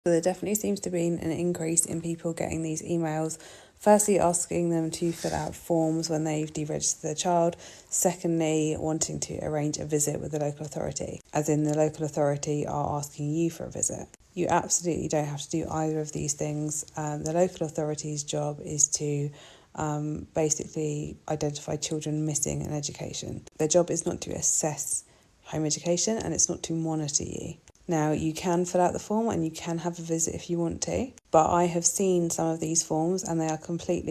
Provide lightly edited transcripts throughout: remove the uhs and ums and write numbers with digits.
So there definitely seems to be an increase in people getting these emails, firstly asking them to fill out forms when they've deregistered their child, secondly wanting to arrange a visit with the local authority, as in the local authority are asking you for a visit. You absolutely don't have to do either of these things. The local authority's job is to basically identify children missing in education. Their job is not to assess home education, and it's not to monitor you. Now, you can fill out the form and you can have a visit if you want to, but I have seen some of these forms and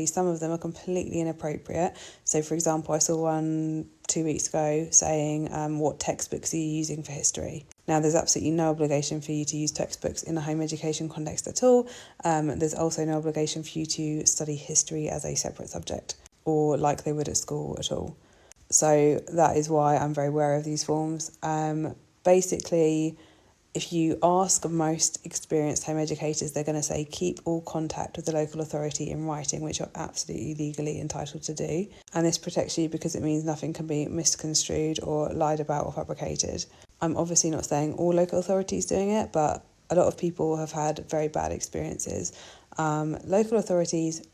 some of them are completely inappropriate. So, for example, I saw one 2 weeks ago saying, what textbooks are you using for history? Now, there's absolutely no obligation for you to use textbooks in a home education context at all. There's also no obligation for you to study history as a separate subject or like they would at school at all. So that is why I'm very wary of these forms. Basically, if you ask most experienced home educators, they're going to say keep all contact with the local authority in writing, which you're absolutely legally entitled to do. And this protects you because it means nothing can be misconstrued or lied about or fabricated. I'm obviously not saying all local authorities doing it, but a lot of people have had very bad experiences. Local authorities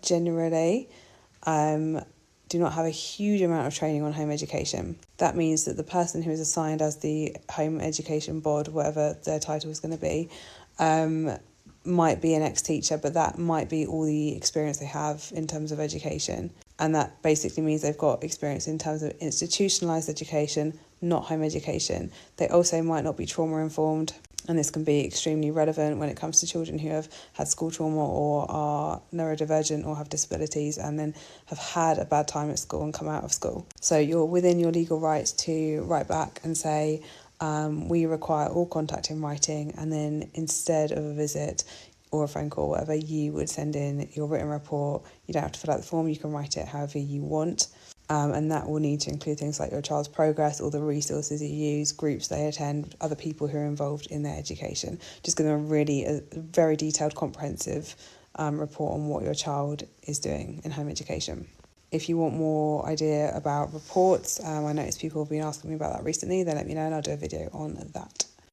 generally do not have a huge amount of training on home education. That means that the person who is assigned as the home education board, whatever their title is going to be, might be an ex-teacher, but that might be all the experience they have in terms of education. And that basically means they've got experience in terms of institutionalised education, not home education. They also might not be trauma-informed, and this can be extremely relevant when it comes to children who have had school trauma or are neurodivergent or have disabilities and then have had a bad time at school and come out of school. So you're within your legal rights to write back and say, we require all contact in writing, and then instead of a visit or a phone call, whatever, you would send in your written report. You don't have to fill out the form, you can write it however you want. And that will need to include things like your child's progress, all the resources you use, groups they attend, other people who are involved in their education. Just give them a very detailed, comprehensive report on what your child is doing in home education. If you want more idea about reports, I noticed people have been asking me about that recently, then let me know and I'll do a video on that.